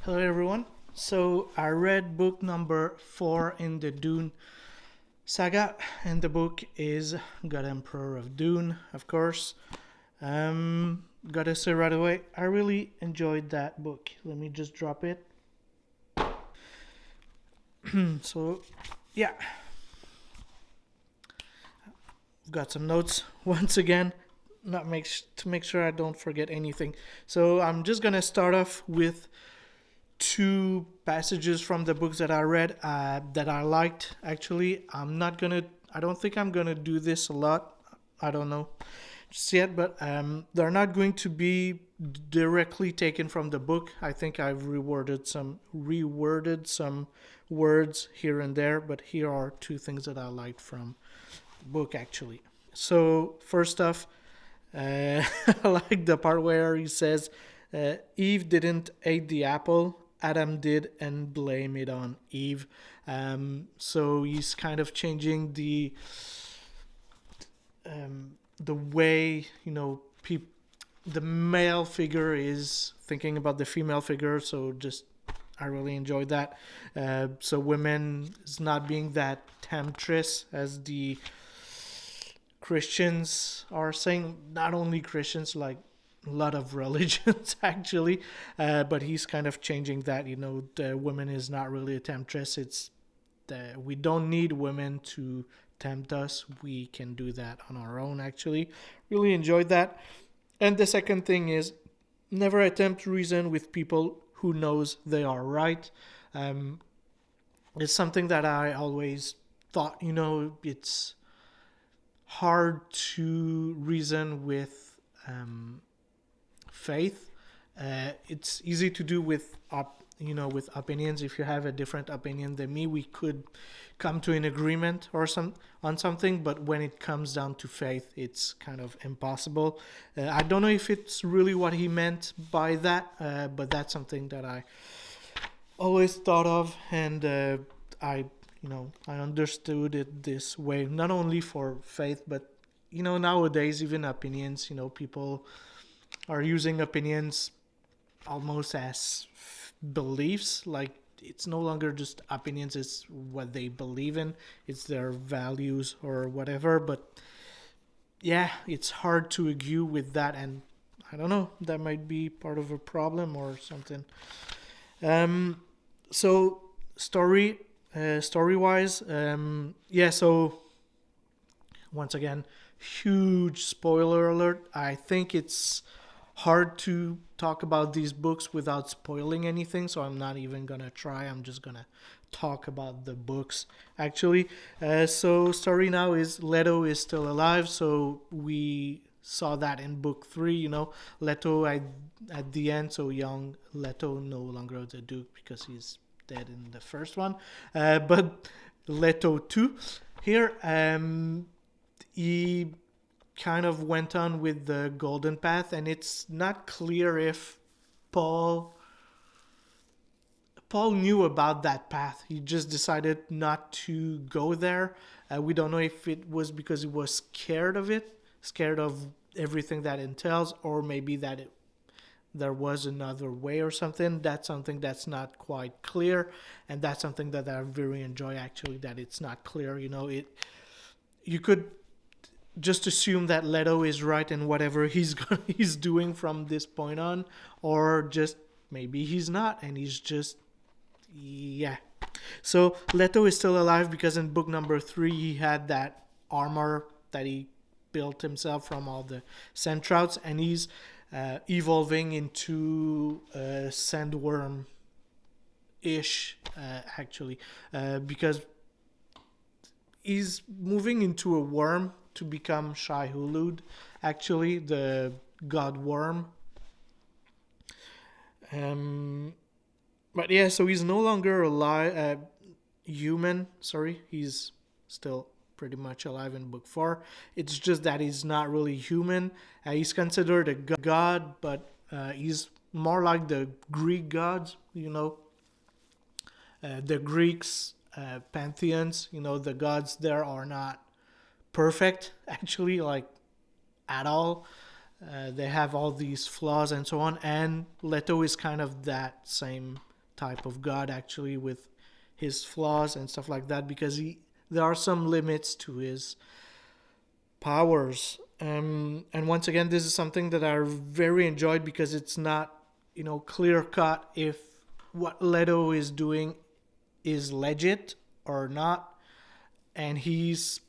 Hello, everyone. So, I read book number 4 in the Dune saga, and the book is God Emperor of Dune, of course. Gotta say right away, I really enjoyed that book. Let me just drop it. So, yeah, I've got some notes once again, not make to make sure I don't forget anything. So, I'm just gonna start off with two passages from the books that I read that I liked. Actually, I don't think I'm gonna do this a lot. I don't know just yet, but they're not going to be directly taken from the book. I think I've reworded some words here and there, but here are two things that I liked from the book actually. So first off, I like the part where he says, Eve didn't eat the apple, Adam did, and blame it on Eve. So he's kind of changing the way the male figure is thinking about the female figure. So just I really enjoyed that. So women is not being that temptress as the Christians are saying. Not only Christians, like a lot of religions actually, but he's kind of changing that. The woman is not really a temptress. It's we don't need women to tempt us. We can do that on our own. Actually, really enjoyed that. And the second thing is never attempt to reason with people who knows they are right. It's something that I always thought. It's hard to reason with faith. It's easy to do with with opinions. If you have a different opinion than me, we could come to an agreement on something. But when it comes down to faith, it's kind of impossible. I don't know if it's really what he meant by that, but that's something that I always thought of, and I understood it this way, not only for faith, but nowadays even opinions. People are using opinions almost as beliefs. Like it's no longer just opinions; it's what they believe in, it's their values or whatever. But yeah, it's hard to argue with that, and I don't know. That might be part of a problem or something. So story wise, yeah. So once again, huge spoiler alert. I think it's hard to talk about these books without spoiling anything, so I'm not even gonna try. I'm just gonna talk about the books actually. So story now is Leto is still alive. So we saw that in book 3. Leto at the end. So young Leto, no longer the Duke because he's dead in the first one. But Leto 2 here. He kind of went on with the golden path, and it's not clear if Paul knew about that path. He just decided not to go there. We don't know if it was because he was scared of it, scared of everything that entails, or maybe that there was another way or something. That's something that's not quite clear, and that's something that I very enjoy actually. That it's not clear. You could just assume that Leto is right in whatever he's doing from this point on, or just maybe he's not, and he's just yeah. So Leto is still alive because in book number 3 he had that armor that he built himself from all the sandshrouds, and he's evolving into a sandworm ish actually, because he's moving into a worm to become Shai Hulud, actually, the god worm. But yeah, so he's no longer alive, human. Sorry, he's still pretty much alive in book 4. It's just that he's not really human. He's considered a god, but he's more like the Greek gods. The Greeks pantheons. The gods there are not perfect actually, like at all. They have all these flaws and so on, and Leto is kind of that same type of god, actually, with his flaws and stuff like that, because there are some limits to his powers. And once again, this is something that I very enjoyed, because it's not, clear cut if what Leto is doing is legit or not. And he's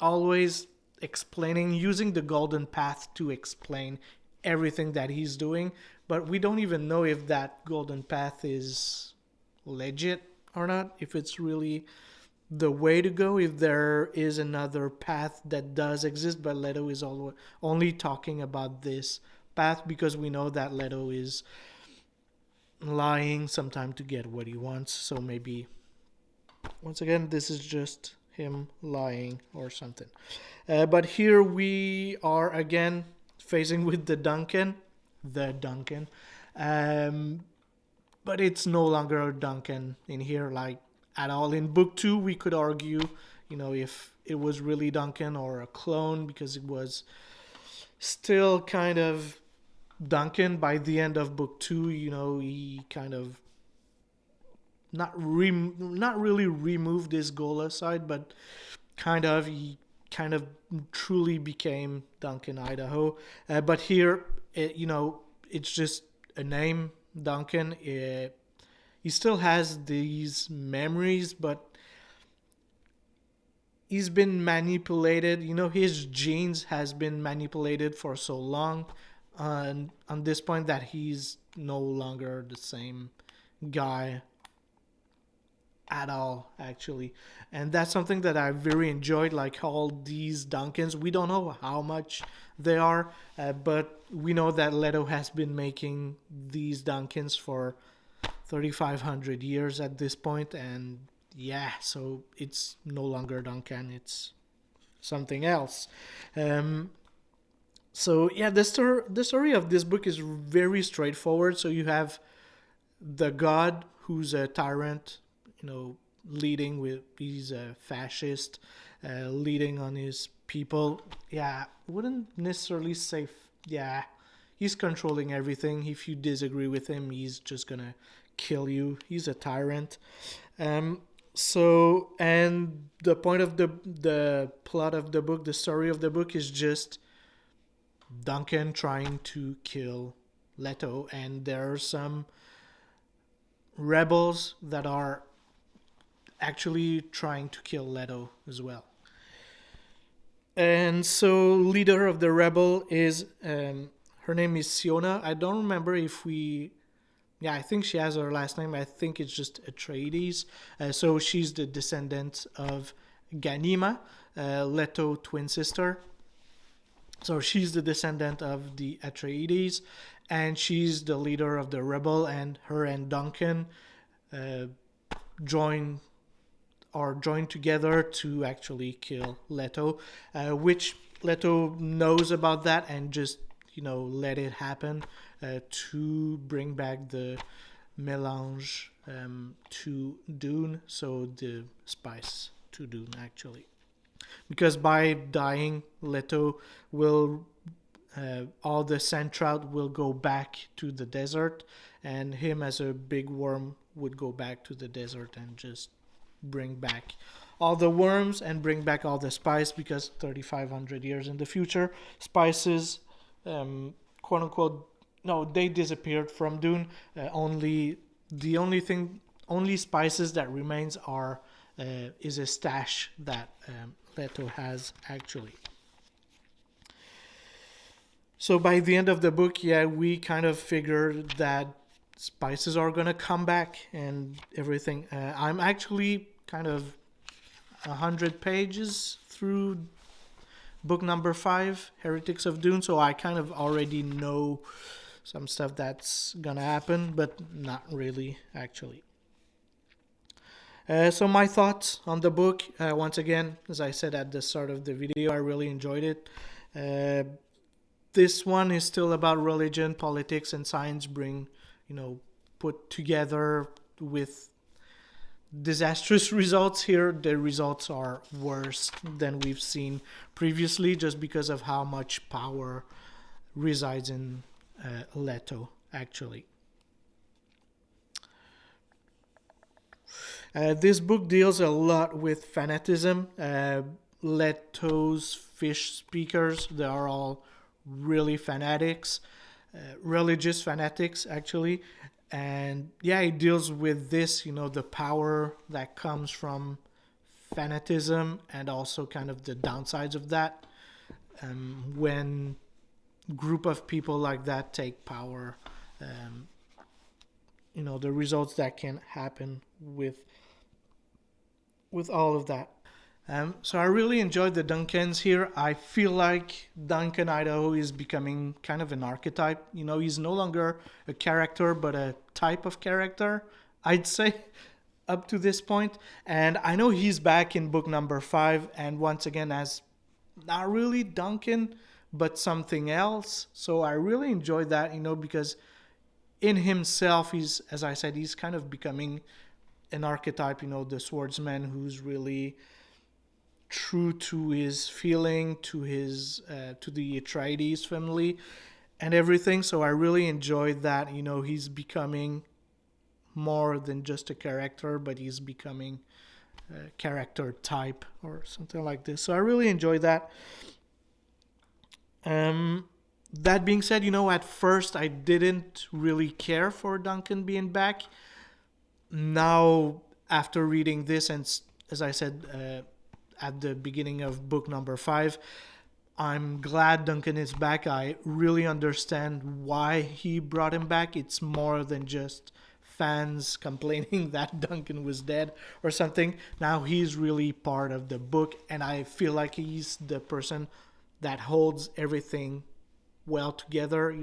always explaining, using the golden path to explain everything that he's doing. But we don't even know if that golden path is legit or not, if it's really the way to go, if there is another path that does exist, but Leto is only talking about this path because we know that Leto is lying sometime to get what he wants. So maybe, once again, this is just him lying or something. But here we are again facing with the Duncan. But it's no longer a Duncan in here, like, at all. In book 2, we could argue, if it was really Duncan or a clone, because it was still kind of Duncan by the end of book 2. He kind of not really removed his Gola side, but he kind of truly became Duncan Idaho. But here, it's just a name, Duncan. He still has these memories, but he's been manipulated. His genes has been manipulated for so long on this point that he's no longer the same guy at all, actually. And that's something that I very enjoyed, like all these Duncans. We don't know how much they are, but we know that Leto has been making these Duncans for 3,500 years at this point, and yeah, so it's no longer Duncan, it's something else. So yeah, the story of this book is very straightforward. So you have the god who's a tyrant, leading with, he's a fascist, leading on his people. Yeah, wouldn't necessarily say, yeah, he's controlling everything. If you disagree with him, he's just gonna kill you. He's a tyrant. So, and the point of the plot of the book, the story of the book, is just Duncan trying to kill Leto, and there are some rebels that are actually trying to kill Leto as well. And so, leader of the rebel is her name is Siona. I don't remember if I think she has her last name. I think it's just Atreides. So she's the descendant of Ganima, Leto twin sister. So she's the descendant of the Atreides, and she's the leader of the rebel. And her and Duncan join together to actually kill Leto, which Leto knows about that and just let it happen to bring back the melange to Dune, so the spice to Dune, actually. Because by dying, Leto will all the sand trout will go back to the desert, and him as a big worm would go back to the desert and just bring back all the worms and bring back all the spice, because 3,500 years in the future, spices, quote unquote, no, they disappeared from Dune. Only spices that remains is a stash that Leto has, actually. So by the end of the book, we kind of figured that spices are gonna come back and everything. I'm actually kind of 100 pages through book number 5, Heretics of Dune, so I kind of already know some stuff that's gonna happen, but not really, actually. So my thoughts on the book, once again, as I said at the start of the video, I really enjoyed it. This one is still about religion, politics, and science put together with disastrous results. Here the results are worse than we've seen previously, just because of how much power resides in Leto, actually. This book deals a lot with fanatism. Leto's fish speakers, they are all really fanatics, religious fanatics, actually. And yeah, it deals with this, the power that comes from fanatism and also kind of the downsides of that. When group of people like that take power, um, the results that can happen with all of that. So I really enjoyed the Duncans here. I feel like Duncan Idaho is becoming kind of an archetype. He's no longer a character, but a type of character, I'd say, up to this point. And I know he's back in book number 5, and once again as not really Duncan, but something else. So I really enjoyed that, because in himself, as I said, he's kind of becoming an archetype, the swordsman who's really true to his feeling, to the Atreides family and everything. So I really enjoyed that. He's becoming more than just a character, but he's becoming a character type or something like this. So I really enjoyed that. That being said, at first I didn't really care for Duncan being back. Now, after reading this, and as I said at the beginning of book number 5, I'm glad Duncan is back. I really understand why he brought him back. It's more than just fans complaining that Duncan was dead or something. Now he's really part of the book, and I feel like he's the person that holds everything well together.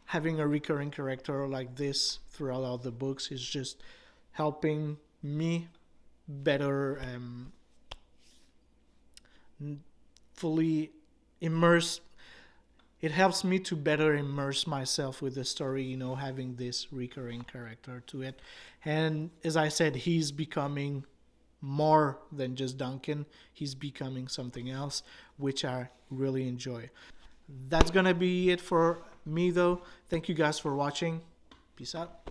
Having a recurring character like this throughout all the books is just helping me better fully immerse. It helps me to better immerse myself with the story, having this recurring character to it. And as I said, he's becoming more than just Duncan. He's becoming something else, which I really enjoy. That's gonna be it for me, though. Thank you guys for watching. Peace out.